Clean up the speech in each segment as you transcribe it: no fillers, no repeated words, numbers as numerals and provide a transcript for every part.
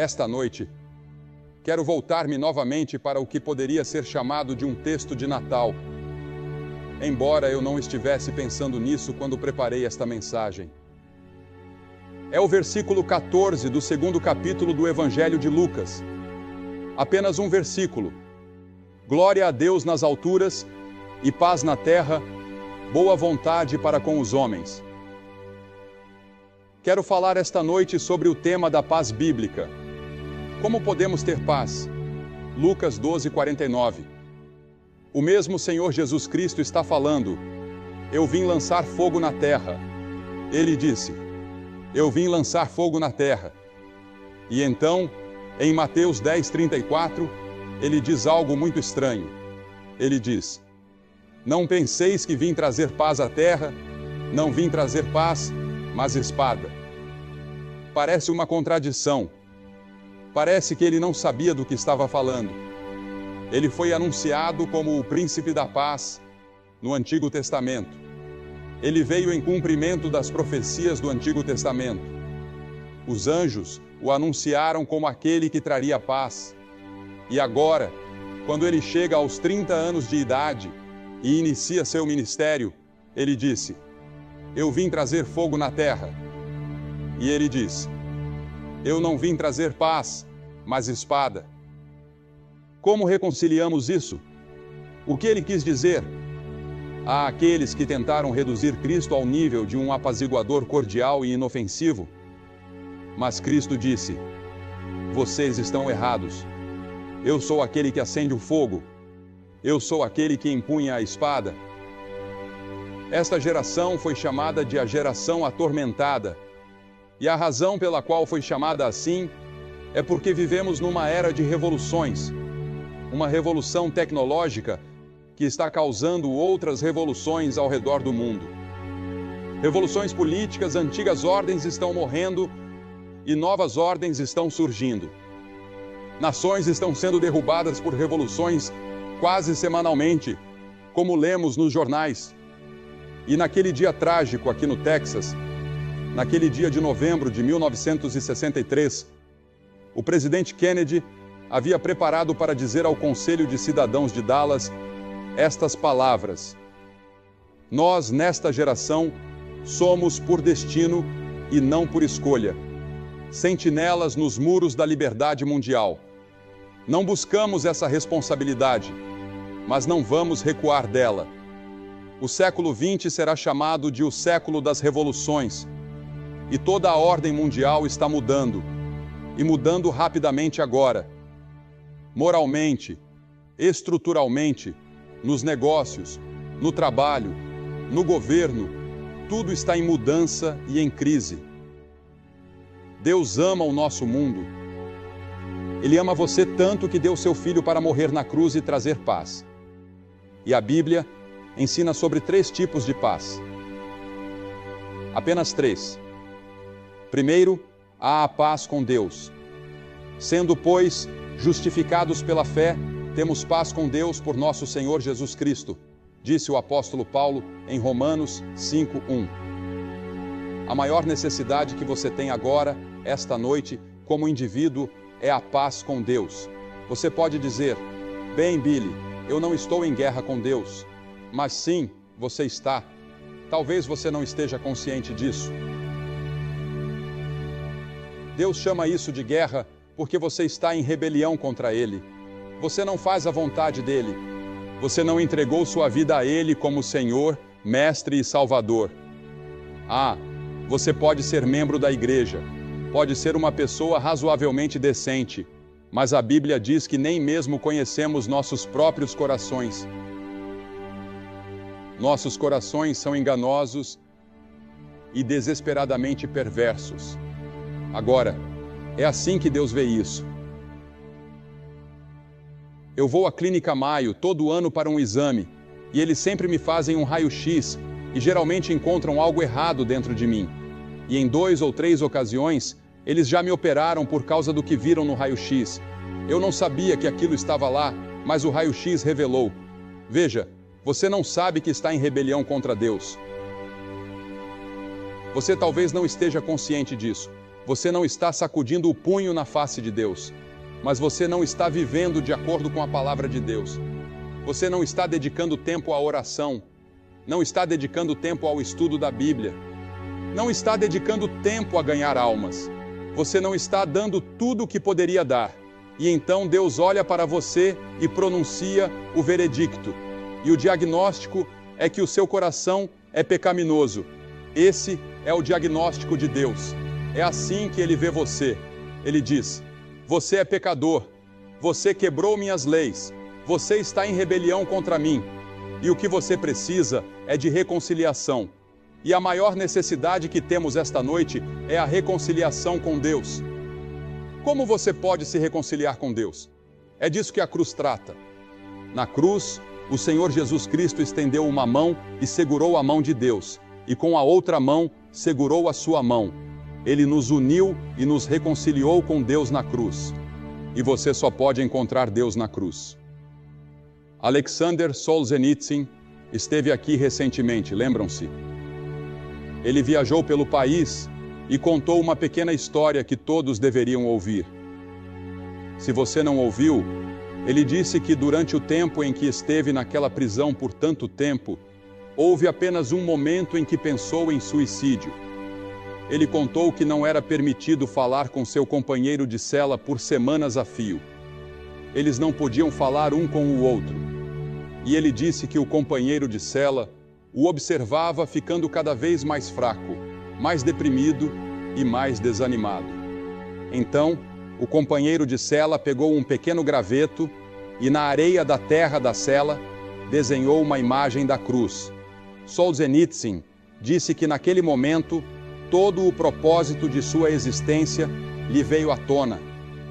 Esta noite, quero voltar-me novamente para o que poderia ser chamado de um texto de Natal, embora eu não estivesse pensando nisso quando preparei esta mensagem. É o versículo 14 do 2º capítulo do Evangelho de Lucas. Apenas um versículo. Glória a Deus nas alturas e paz na terra, boa vontade para com os homens. Quero falar esta noite sobre o tema da paz bíblica. Como podemos ter paz? Lucas 12:49. O mesmo Senhor Jesus Cristo está falando: eu vim lançar fogo na terra. Ele disse: eu vim lançar fogo na terra. E então, em Mateus 10:34, ele diz algo muito estranho. Ele diz: não penseis que vim trazer paz à terra, não vim trazer paz, mas espada. Parece uma contradição. Parece que ele não sabia do que estava falando. Ele foi anunciado como o príncipe da paz no Antigo Testamento. Ele veio em cumprimento das profecias do Antigo Testamento. Os anjos o anunciaram como aquele que traria paz. E agora, quando ele chega aos 30 anos de idade e inicia seu ministério, ele disse: eu vim trazer fogo na terra. E ele diz: eu não vim trazer paz, mas espada. Como reconciliamos isso? O que ele quis dizer? Há aqueles que tentaram reduzir Cristo ao nível de um apaziguador cordial e inofensivo. Mas Cristo disse: vocês estão errados. Eu sou aquele que acende o fogo. Eu sou aquele que empunha a espada. Esta geração foi chamada de a geração atormentada. E a razão pela qual foi chamada assim é porque vivemos numa era de revoluções. Uma revolução tecnológica que está causando outras revoluções ao redor do mundo. Revoluções políticas, antigas ordens estão morrendo e novas ordens estão surgindo. Nações estão sendo derrubadas por revoluções quase semanalmente, como lemos nos jornais. E naquele dia trágico aqui no Texas, naquele dia de novembro de 1963, o presidente Kennedy havia preparado para dizer ao Conselho de Cidadãos de Dallas estas palavras: nós, nesta geração, somos por destino e não por escolha, sentinelas nos muros da liberdade mundial. Não buscamos essa responsabilidade, mas não vamos recuar dela. O século XX será chamado de o século das revoluções, e toda a ordem mundial está mudando, e mudando rapidamente agora. Moralmente, estruturalmente, nos negócios, no trabalho, no governo, tudo está em mudança e em crise. Deus ama o nosso mundo. Ele ama você tanto que deu seu filho para morrer na cruz e trazer paz. E a Bíblia ensina sobre 3 tipos de paz. Apenas 3. Primeiro, há a paz com Deus. Sendo, pois, justificados pela fé, temos paz com Deus por nosso Senhor Jesus Cristo, disse o apóstolo Paulo em Romanos 5:1. A maior necessidade que você tem agora, esta noite, como indivíduo, é a paz com Deus. Você pode dizer: bem, Billy, eu não estou em guerra com Deus. Mas sim, você está. Talvez você não esteja consciente disso. Deus chama isso de guerra porque você está em rebelião contra Ele. Você não faz a vontade dEle. Você não entregou sua vida a Ele como Senhor, Mestre e Salvador. Você pode ser membro da igreja, pode ser uma pessoa razoavelmente decente, mas a Bíblia diz que nem mesmo conhecemos nossos próprios corações. Nossos corações são enganosos e desesperadamente perversos. Agora, é assim que Deus vê isso. Eu vou à Clínica Mayo todo ano para um exame, e eles sempre me fazem um raio-x, e geralmente encontram algo errado dentro de mim. E em 2 ou 3 ocasiões, eles já me operaram por causa do que viram no raio-x. Eu não sabia que aquilo estava lá, mas o raio-x revelou. Veja, você não sabe que está em rebelião contra Deus. Você talvez não esteja consciente disso. Você não está sacudindo o punho na face de Deus, mas você não está vivendo de acordo com a palavra de Deus. Você não está dedicando tempo à oração, não está dedicando tempo ao estudo da Bíblia, não está dedicando tempo a ganhar almas. Você não está dando tudo o que poderia dar. E então Deus olha para você e pronuncia o veredicto. E o diagnóstico é que o seu coração é pecaminoso. Esse é o diagnóstico de Deus. É assim que Ele vê você. Ele diz: você é pecador, você quebrou minhas leis, você está em rebelião contra mim. E o que você precisa é de reconciliação. E a maior necessidade que temos esta noite é a reconciliação com Deus. Como você pode se reconciliar com Deus? É disso que a cruz trata. Na cruz, o Senhor Jesus Cristo estendeu uma mão e segurou a mão de Deus, e com a outra mão segurou a sua mão. Ele nos uniu e nos reconciliou com Deus na cruz. E você só pode encontrar Deus na cruz. Alexander Solzhenitsyn esteve aqui recentemente, lembram-se? Ele viajou pelo país e contou uma pequena história que todos deveriam ouvir. Se você não ouviu, ele disse que durante o tempo em que esteve naquela prisão por tanto tempo, houve apenas um momento em que pensou em suicídio. Ele contou que não era permitido falar com seu companheiro de cela por semanas a fio. Eles não podiam falar um com o outro. E ele disse que o companheiro de cela o observava ficando cada vez mais fraco, mais deprimido e mais desanimado. Então, o companheiro de cela pegou um pequeno graveto e na areia da terra da cela desenhou uma imagem da cruz. Solzhenitsyn disse que naquele momento todo o propósito de sua existência lhe veio à tona,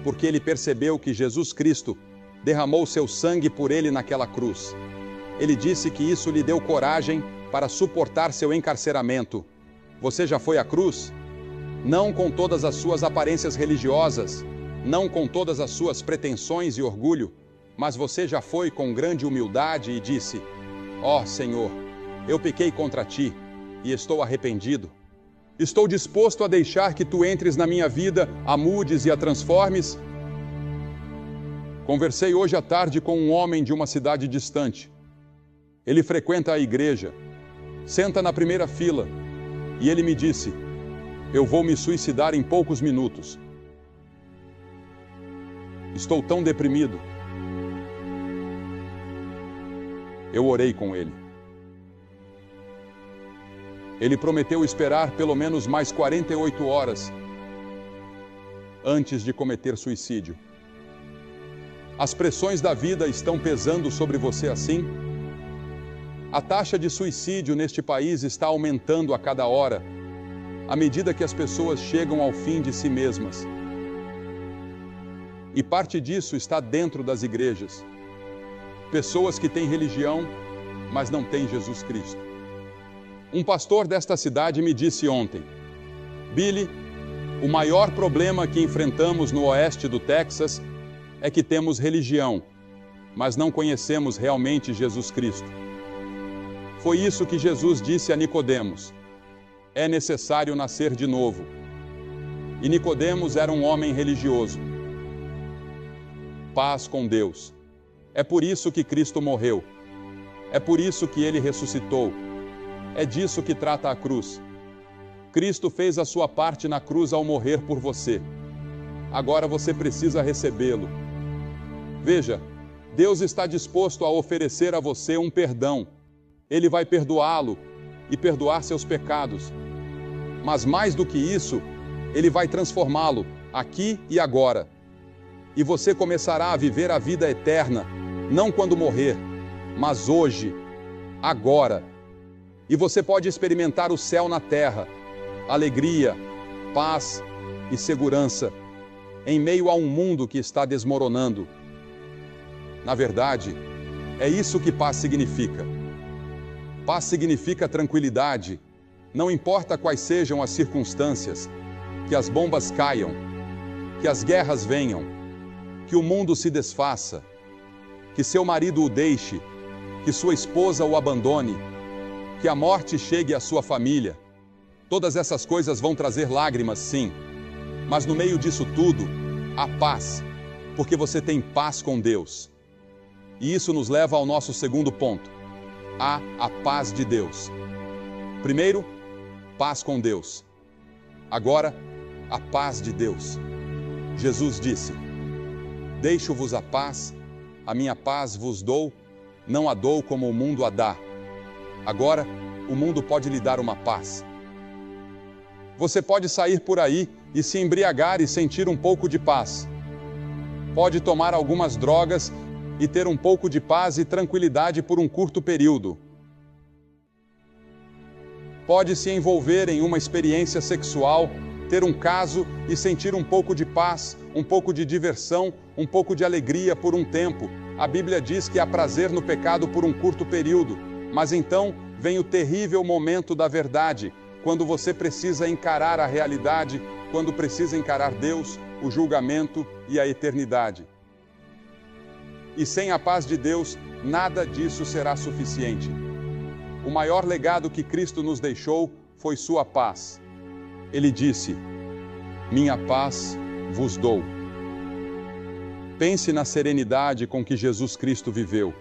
porque ele percebeu que Jesus Cristo derramou seu sangue por ele naquela cruz. Ele disse que isso lhe deu coragem para suportar seu encarceramento. Você já foi à cruz? Não com todas as suas aparências religiosas, não com todas as suas pretensões e orgulho, mas você já foi com grande humildade e disse: ó Senhor, eu pequei contra ti e estou arrependido. Estou disposto a deixar que tu entres na minha vida, a mudes e a transformes. Conversei hoje à tarde com um homem de uma cidade distante. Ele frequenta a igreja, senta na primeira fila e ele me disse: eu vou me suicidar em poucos minutos. Estou tão deprimido. Eu orei com ele. Ele prometeu esperar pelo menos mais 48 horas antes de cometer suicídio. As pressões da vida estão pesando sobre você assim? A taxa de suicídio neste país está aumentando a cada hora, à medida que as pessoas chegam ao fim de si mesmas. E parte disso está dentro das igrejas. Pessoas que têm religião, mas não têm Jesus Cristo. Um pastor desta cidade me disse ontem: Billy, o maior problema que enfrentamos no oeste do Texas é que temos religião, mas não conhecemos realmente Jesus Cristo. Foi isso que Jesus disse a Nicodemos: é necessário nascer de novo. E Nicodemos era um homem religioso. Paz com Deus. É por isso que Cristo morreu. É por isso que Ele ressuscitou. É disso que trata a cruz. Cristo fez a sua parte na cruz ao morrer por você. Agora você precisa recebê-lo. Veja, Deus está disposto a oferecer a você um perdão. Ele vai perdoá-lo e perdoar seus pecados. Mas mais do que isso, Ele vai transformá-lo aqui e agora. E você começará a viver a vida eterna, não quando morrer, mas hoje, agora. E você pode experimentar o céu na terra, alegria, paz e segurança, em meio a um mundo que está desmoronando. Na verdade, é isso que paz significa. Paz significa tranquilidade, não importa quais sejam as circunstâncias, que as bombas caiam, que as guerras venham, que o mundo se desfaça, que seu marido o deixe, que sua esposa o abandone, que a morte chegue à sua família. Todas essas coisas vão trazer lágrimas, sim, Mas no meio disso tudo, há paz, porque você tem paz com Deus. E isso nos leva ao nosso segundo ponto. Há a paz de Deus. Primeiro, paz com Deus. Agora, a paz de Deus. Jesus disse: deixo-vos a paz, a minha paz vos dou, não a dou como o mundo a dá. Agora, o mundo pode lhe dar uma paz. Você pode sair por aí e se embriagar e sentir um pouco de paz. Pode tomar algumas drogas e ter um pouco de paz e tranquilidade por um curto período. Pode se envolver em uma experiência sexual, ter um caso e sentir um pouco de paz, um pouco de diversão, um pouco de alegria por um tempo. A Bíblia diz que há prazer no pecado por um curto período, mas então vem o terrível momento da verdade, quando você precisa encarar a realidade, quando precisa encarar Deus, o julgamento e a eternidade. E sem a paz de Deus, nada disso será suficiente. O maior legado que Cristo nos deixou foi sua paz. Ele disse: minha paz vos dou. Pense na serenidade com que Jesus Cristo viveu.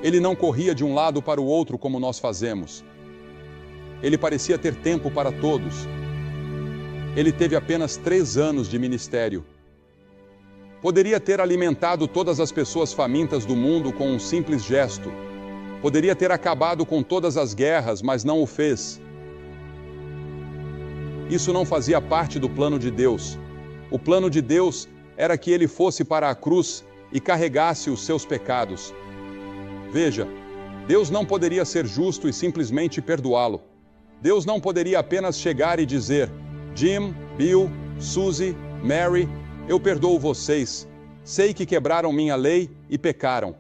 Ele não corria de um lado para o outro como nós fazemos. Ele parecia ter tempo para todos. Ele teve apenas 3 anos de ministério. Poderia ter alimentado todas as pessoas famintas do mundo com um simples gesto. Poderia ter acabado com todas as guerras, mas não o fez. Isso não fazia parte do plano de Deus. O plano de Deus era que ele fosse para a cruz e carregasse os seus pecados. Veja, Deus não poderia ser justo e simplesmente perdoá-lo. Deus não poderia apenas chegar e dizer: Jim, Bill, Suzy, Mary, eu perdoo vocês. Sei que quebraram minha lei e pecaram.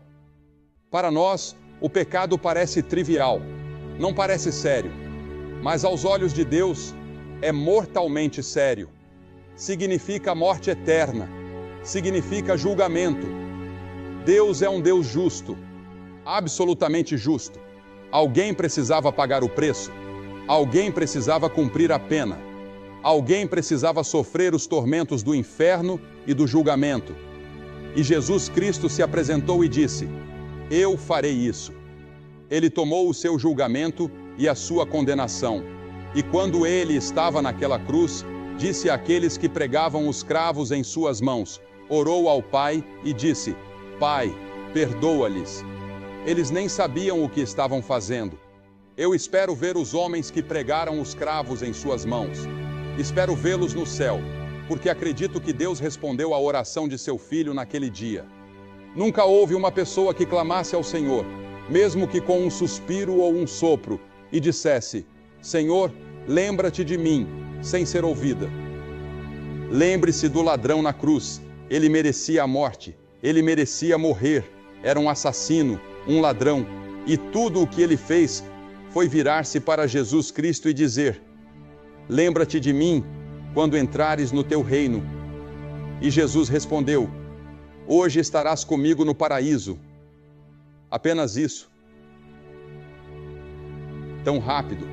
Para nós, o pecado parece trivial, não parece sério, mas aos olhos de Deus é mortalmente sério. Significa morte eterna, significa julgamento. Deus é um Deus justo, absolutamente justo. Alguém precisava pagar o preço, alguém precisava cumprir a pena, alguém precisava sofrer os tormentos do inferno e do julgamento. E Jesus Cristo se apresentou e disse: eu farei isso. Ele tomou o seu julgamento e a sua condenação. E quando ele estava naquela cruz, disse àqueles que pregavam os cravos em suas mãos, orou ao Pai e disse: Pai, perdoa-lhes. Eles nem sabiam o que estavam fazendo. Eu espero ver os homens que pregaram os cravos em suas mãos. Espero vê-los no céu, porque acredito que Deus respondeu à oração de seu filho naquele dia. Nunca houve uma pessoa que clamasse ao Senhor, mesmo que com um suspiro ou um sopro, e dissesse: Senhor, lembra-te de mim, sem ser ouvida. Lembre-se do ladrão na cruz. Ele merecia a morte, ele merecia morrer. Era um assassino, um ladrão, e tudo o que ele fez foi virar-se para Jesus Cristo e dizer: lembra-te de mim quando entrares no teu reino. E Jesus respondeu: hoje estarás comigo no paraíso. Apenas isso. Tão rápido.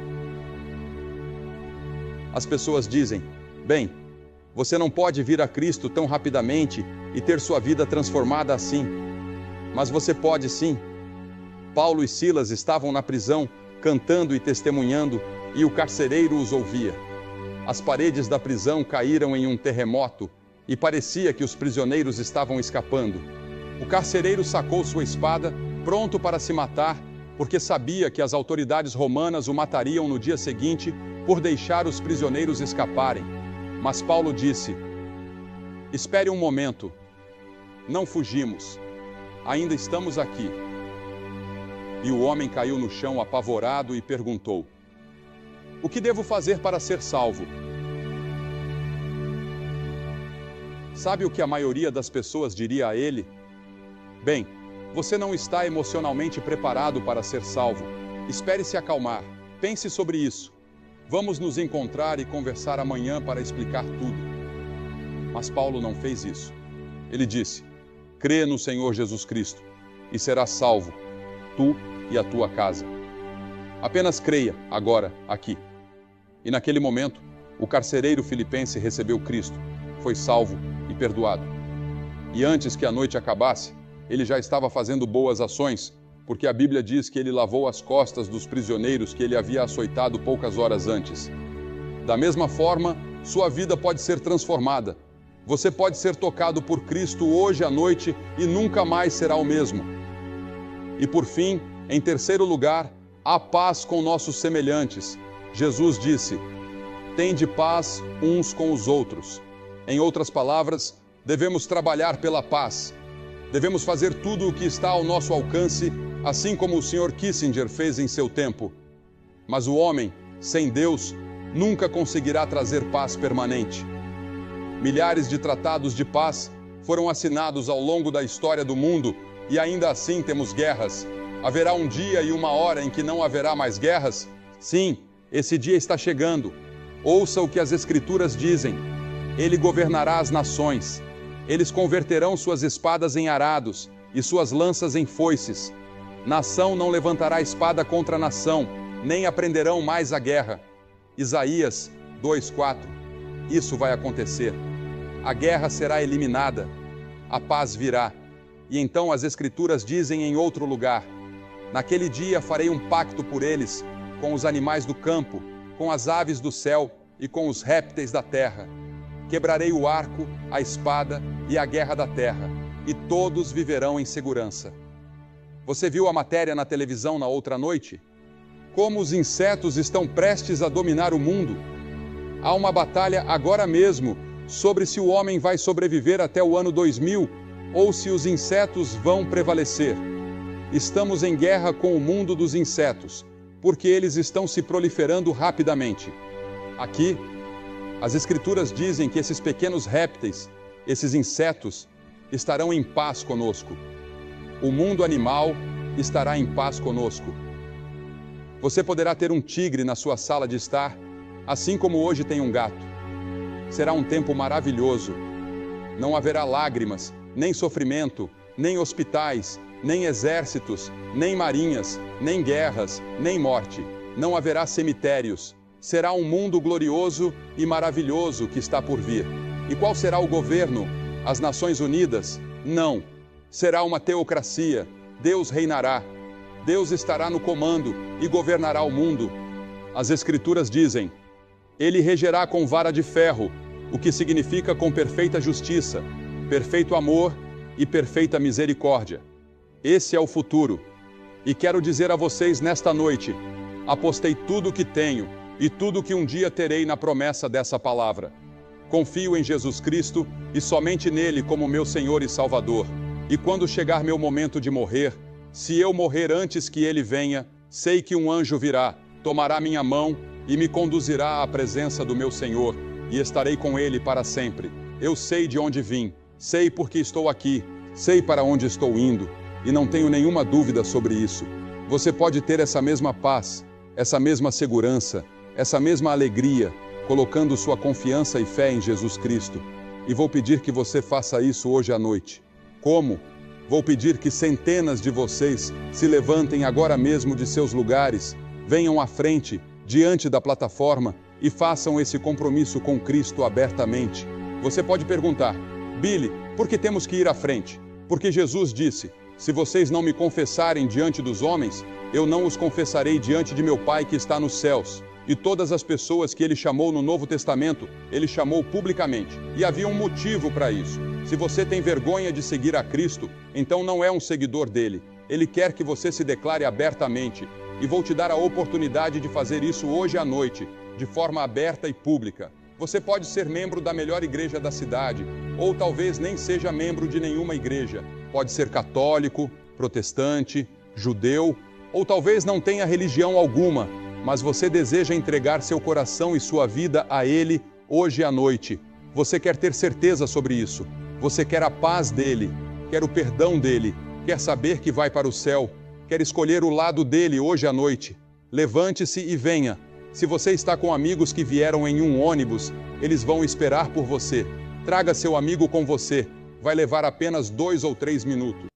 As pessoas dizem: bem, você não pode vir a Cristo tão rapidamente e ter sua vida transformada assim. Mas você pode sim. Paulo e Silas estavam na prisão, cantando e testemunhando, e o carcereiro os ouvia. As paredes da prisão caíram em um terremoto e parecia que os prisioneiros estavam escapando. O carcereiro sacou sua espada, pronto para se matar, porque sabia que as autoridades romanas o matariam no dia seguinte por deixar os prisioneiros escaparem. Mas Paulo disse: espere um momento, não fugimos, ainda estamos aqui. E o homem caiu no chão apavorado e perguntou: o que devo fazer para ser salvo? Sabe o que a maioria das pessoas diria a ele? Bem, você não está emocionalmente preparado para ser salvo. Espere se acalmar. Pense sobre isso. Vamos nos encontrar e conversar amanhã para explicar tudo. Mas Paulo não fez isso. Ele disse: crê no Senhor Jesus Cristo e serás salvo, tu e a tua casa. Apenas creia agora, aqui. E naquele momento, o carcereiro filipense recebeu Cristo, foi salvo e perdoado. E antes que a noite acabasse, ele já estava fazendo boas ações, porque a Bíblia diz que ele lavou as costas dos prisioneiros que ele havia açoitado poucas horas antes. Da mesma forma, sua vida pode ser transformada. Você pode ser tocado por Cristo hoje à noite e nunca mais será o mesmo. E por fim, em terceiro lugar, a paz com nossos semelhantes. Jesus disse: "Tende paz uns com os outros." Em outras palavras, devemos trabalhar pela paz. Devemos fazer tudo o que está ao nosso alcance, assim como o Sr. Kissinger fez em seu tempo. Mas o homem, sem Deus, nunca conseguirá trazer paz permanente. Milhares de tratados de paz foram assinados ao longo da história do mundo e ainda assim temos guerras. Haverá um dia e uma hora em que não haverá mais guerras? Sim, esse dia está chegando. Ouça o que as Escrituras dizem. Ele governará as nações. Eles converterão suas espadas em arados e suas lanças em foices. Nação não levantará espada contra nação, nem aprenderão mais a guerra. Isaías 2:4. Isso vai acontecer. A guerra será eliminada. A paz virá. E então as Escrituras dizem em outro lugar: naquele dia farei um pacto por eles, com os animais do campo, com as aves do céu e com os répteis da terra. Quebrarei o arco, a espada e a guerra da terra, e todos viverão em segurança. Você viu a matéria na televisão na outra noite? Como os insetos estão prestes a dominar o mundo? Há uma batalha agora mesmo sobre se o homem vai sobreviver até o ano 2000 ou se os insetos vão prevalecer. Estamos em guerra com o mundo dos insetos, porque eles estão se proliferando rapidamente. Aqui, as Escrituras dizem que esses pequenos répteis, esses insetos, estarão em paz conosco. O mundo animal estará em paz conosco. Você poderá ter um tigre na sua sala de estar, assim como hoje tem um gato. Será um tempo maravilhoso. Não haverá lágrimas, nem sofrimento, nem hospitais, nem exércitos, nem marinhas, nem guerras, nem morte. Não haverá cemitérios. Será um mundo glorioso e maravilhoso que está por vir. E qual será o governo? As Nações Unidas? Não. Será uma teocracia. Deus reinará. Deus estará no comando e governará o mundo. As Escrituras dizem: Ele regerá com vara de ferro, o que significa com perfeita justiça, perfeito amor e perfeita misericórdia. Esse é o futuro. E quero dizer a vocês nesta noite: apostei tudo o que tenho e tudo o que um dia terei na promessa dessa palavra. Confio em Jesus Cristo e somente nele como meu Senhor e Salvador. E quando chegar meu momento de morrer, se eu morrer antes que ele venha, sei que um anjo virá, tomará minha mão e me conduzirá à presença do meu Senhor, e estarei com ele para sempre. Eu sei de onde vim, sei porque estou aqui, sei para onde estou indo, e não tenho nenhuma dúvida sobre isso. Você pode ter essa mesma paz, essa mesma segurança, essa mesma alegria, colocando sua confiança e fé em Jesus Cristo. E vou pedir que você faça isso hoje à noite. Como? Vou pedir que centenas de vocês se levantem agora mesmo de seus lugares, venham à frente, diante da plataforma e façam esse compromisso com Cristo abertamente. Você pode perguntar: Billy, por que temos que ir à frente? Porque Jesus disse: se vocês não me confessarem diante dos homens, eu não os confessarei diante de meu Pai que está nos céus. E todas as pessoas que ele chamou no Novo Testamento, ele chamou publicamente. E havia um motivo para isso. Se você tem vergonha de seguir a Cristo, então não é um seguidor dele. Ele quer que você se declare abertamente. E vou te dar a oportunidade de fazer isso hoje à noite, de forma aberta e pública. Você pode ser membro da melhor igreja da cidade, ou talvez nem seja membro de nenhuma igreja. Pode ser católico, protestante, judeu, ou talvez não tenha religião alguma, mas você deseja entregar seu coração e sua vida a Ele hoje à noite. Você quer ter certeza sobre isso. Você quer a paz dEle, quer o perdão dEle, quer saber que vai para o céu, quer escolher o lado dEle hoje à noite. Levante-se e venha. Se você está com amigos que vieram em um ônibus, eles vão esperar por você. Traga seu amigo com você. Vai levar apenas 2 ou 3 minutos.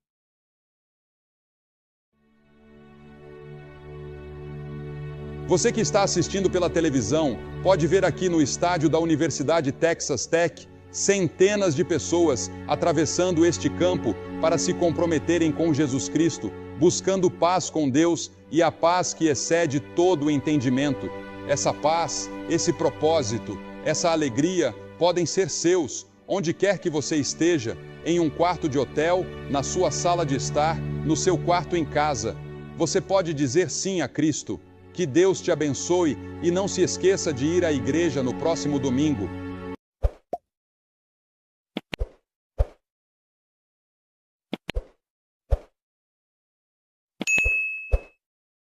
Você que está assistindo pela televisão, pode ver aqui no estádio da Universidade Texas Tech, centenas de pessoas atravessando este campo para se comprometerem com Jesus Cristo, buscando paz com Deus e a paz que excede todo o entendimento. Essa paz, esse propósito, essa alegria podem ser seus, onde quer que você esteja, em um quarto de hotel, na sua sala de estar, no seu quarto em casa. Você pode dizer sim a Cristo. Que Deus te abençoe e não se esqueça de ir à igreja no próximo domingo.